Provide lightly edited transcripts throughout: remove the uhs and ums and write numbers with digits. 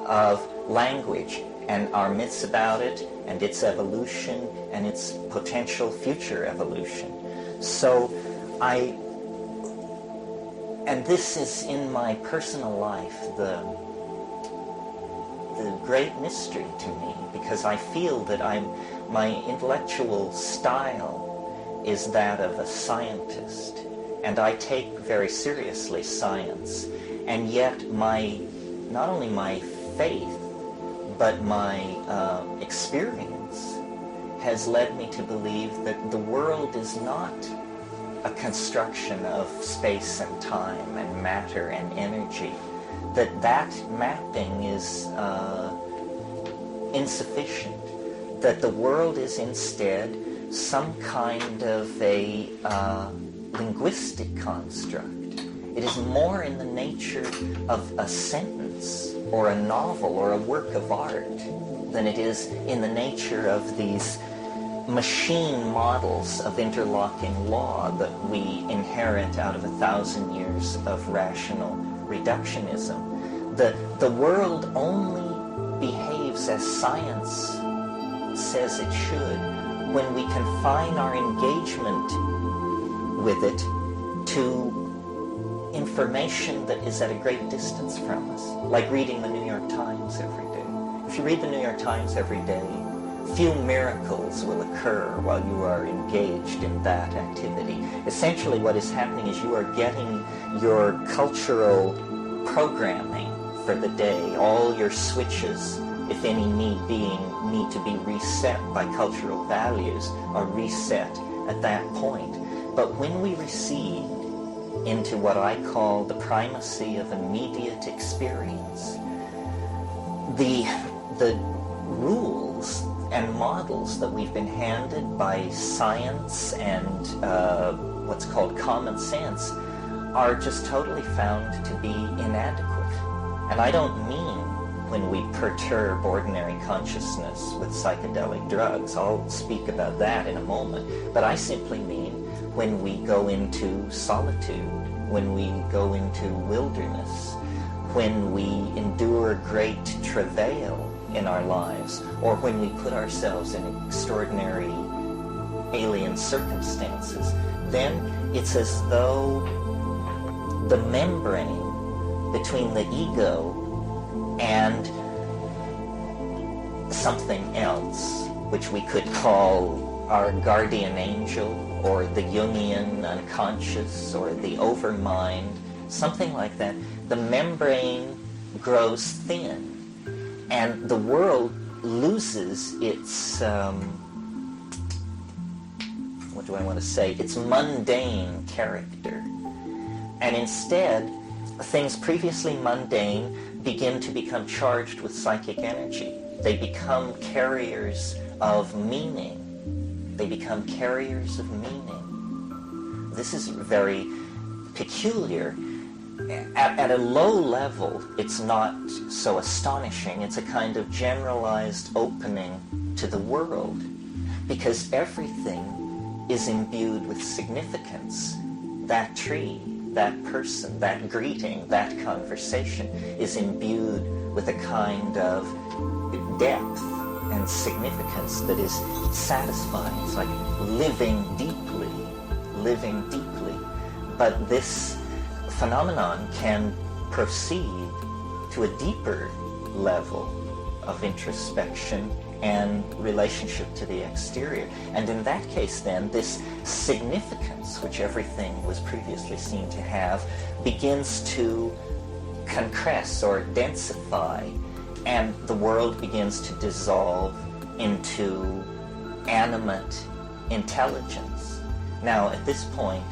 of language and our myths about it and its evolution and its potential future evolution. So and this is in my personal life the great mystery to me, because I feel that my intellectual style is that of a scientist, and I take very seriously science, and yet not only my faith, but my experience has led me to believe that the world is not a construction of space and time and matter and energy, that mapping is insufficient, that the world is instead some kind of a linguistic construct. It is more in the nature of a sentence or a novel or a work of art than it is in the nature of these machine models of interlocking law that we inherit out of 1,000 years of rational reductionism. The world only behaves as science says it should when we confine our engagement with it to information that is at a great distance from us, like reading the New York Times every day. If you read the New York Times every day, few miracles will occur while you are engaged in that activity. Essentially what is happening is you are getting your cultural programming for the day. All your switches, if any need to be reset by cultural values, are reset at that point. But when we recede into what I call the primacy of immediate experience, the rules and models that we've been handed by science and what's called common sense are just totally found to be inadequate. And I don't mean when we perturb ordinary consciousness with psychedelic drugs. I'll speak about that in a moment. But I simply mean when we go into solitude, when we go into wilderness, when we endure great travail in our lives, or when we put ourselves in extraordinary alien circumstances, then it's as though the membrane between the ego and something else, which we could call our guardian angel, or the Jungian unconscious, or the overmind, something like that, the membrane grows thin. And the world loses its, its mundane character. And instead, things previously mundane begin to become charged with psychic energy. They become carriers of meaning. They become carriers of meaning. This is very peculiar. At a low level, it's not so astonishing. It's a kind of generalized opening to the world, because everything is imbued with significance. That tree, that person, that greeting, that conversation is imbued with a kind of depth and significance that is satisfying. It's like living deeply. But this phenomenon can proceed to a deeper level of introspection and relationship to the exterior. And in that case then, this significance which everything was previously seen to have begins to concrete or densify, and the world begins to dissolve into animate intelligence. Now at this point,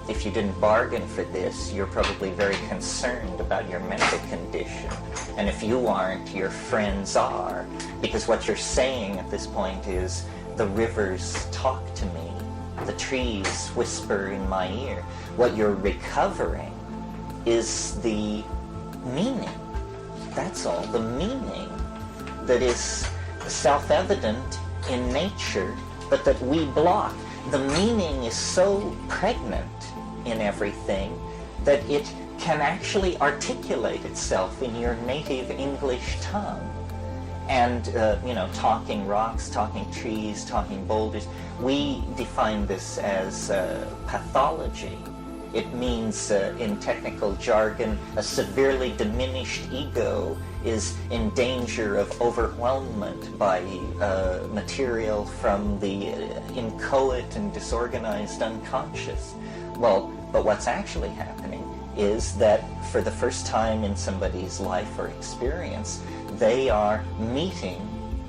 if you didn't bargain for this, you're probably very concerned about your mental condition. And if you aren't, your friends are. Because what you're saying at this point is, the rivers talk to me, the trees whisper in my ear. What you're recovering is the meaning. That's all. The meaning that is self-evident in nature, but that we block. The meaning is so pregnant in everything that it can actually articulate itself in your native English tongue. And, talking rocks, talking trees, talking boulders, we define this as pathology. It means, in technical jargon, a severely diminished ego is in danger of overwhelmment by material from the inchoate and disorganized unconscious. Well, but what's actually happening is that for the first time in somebody's life or experience, they are meeting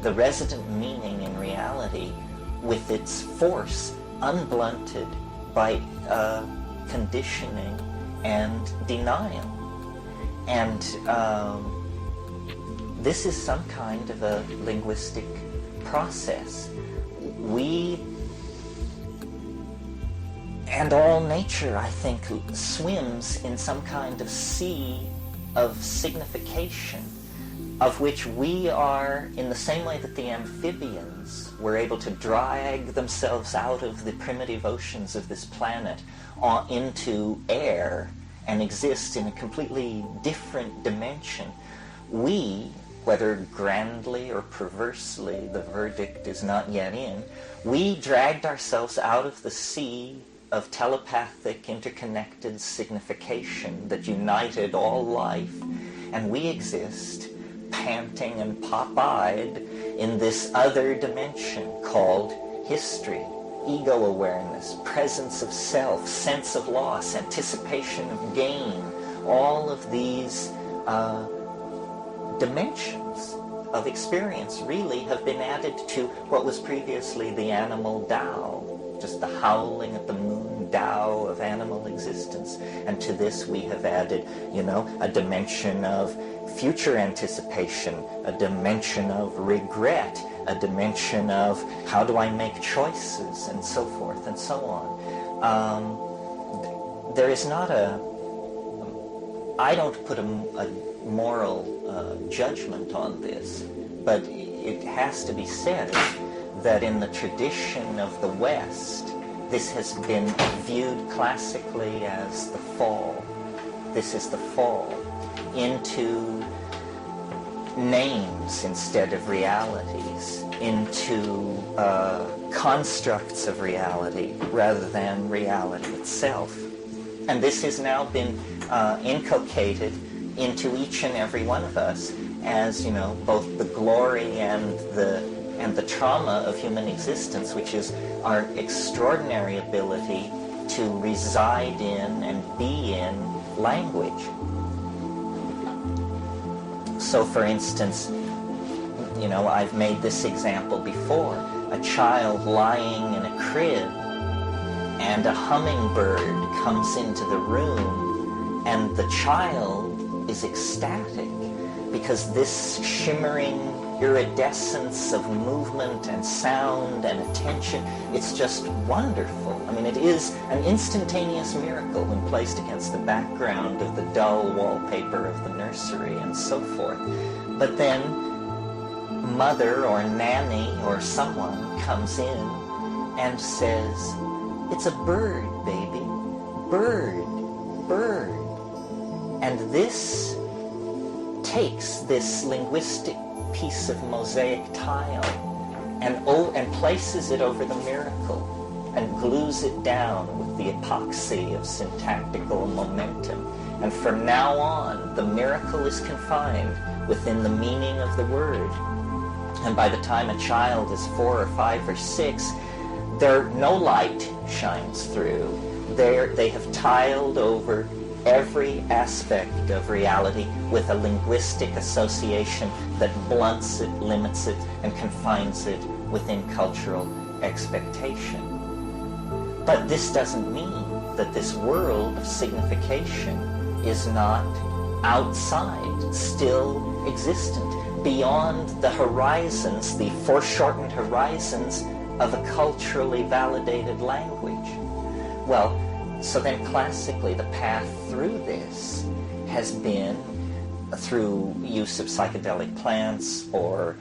the resident meaning in reality with its force, unblunted by conditioning and denial. And this is some kind of a linguistic process. We and all nature, I think, swims in some kind of sea of signification, of which we are, in the same way that the amphibians were able to drag themselves out of the primitive oceans of this planet into air and exist in a completely different dimension. We, whether grandly or perversely, the verdict is not yet in, we dragged ourselves out of the sea of telepathic interconnected signification that united all life, and we exist panting and pop-eyed in this other dimension called history, ego awareness, presence of self, sense of loss, anticipation of gain. All of these dimensions of experience really have been added to what was previously the animal Tao, just the howling at the moon Tao of animal existence. And to this we have added, a dimension of future anticipation, a dimension of regret, a dimension of how do I make choices, and so forth and so on. There is not I don't put a moral judgment on this, but it has to be said that in the tradition of the West, this has been viewed classically as the fall. This is the fall into names instead of realities, into constructs of reality rather than reality itself. And this has now been inculcated into each and every one of us as, both the glory and the trauma of human existence, which is our extraordinary ability to reside in and be in language. So, for instance, I've made this example before. A child lying in a crib and a hummingbird comes into the room and the child is ecstatic because this shimmering iridescence of movement and sound and attention, it's just wonderful. I mean, it is an instantaneous miracle when placed against the background of the dull wallpaper of the nursery and so forth. But then mother or nanny or someone comes in and says, "It's a bird, baby. Bird, bird." And this takes this linguistic piece of mosaic tile and places it over the miracle and glues it down with the epoxy of syntactical momentum. And from now on, the miracle is confined within the meaning of the word. And by the time a child is 4 or 5 or 6, no light shines through. They have tiled over every aspect of reality with a linguistic association that blunts it, limits it, and confines it within cultural expectation. But this doesn't mean that this world of signification is not outside, still existent, beyond the horizons, the foreshortened horizons of a culturally validated language. Well, so then classically the path through this has been through use of psychedelic plants or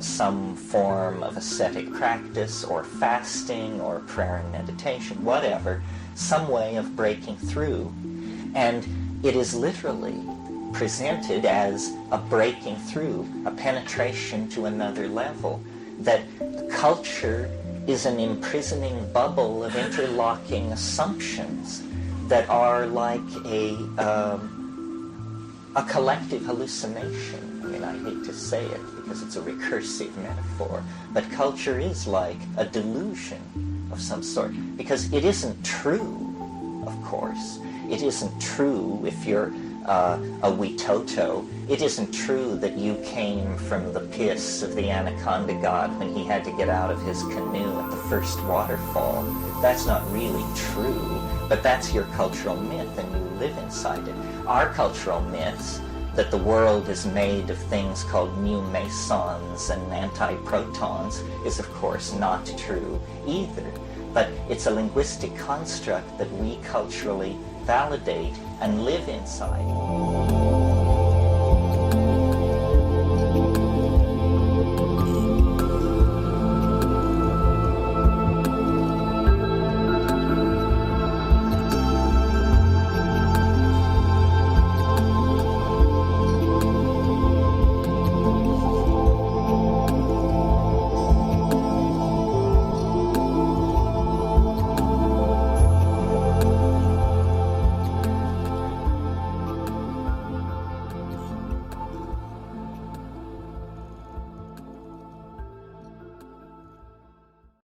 some form of ascetic practice or fasting or prayer and meditation, whatever, some way of breaking through. And it is literally presented as a breaking through, a penetration to another level, that culture is an imprisoning bubble of interlocking assumptions that are like a collective hallucination. I mean, I hate to say it because it's a recursive metaphor, but culture is like a delusion of some sort, because it isn't true, of course. It isn't true if you're a Witoto. It isn't true that you came from the piss of the anaconda god when he had to get out of his canoe at the first waterfall. That's not really true, but that's your cultural myth, and you live inside it. Our cultural myths, that the world is made of things called mu mesons and antiprotons, is of course not true either. But it's a linguistic construct that we culturally validate and live inside.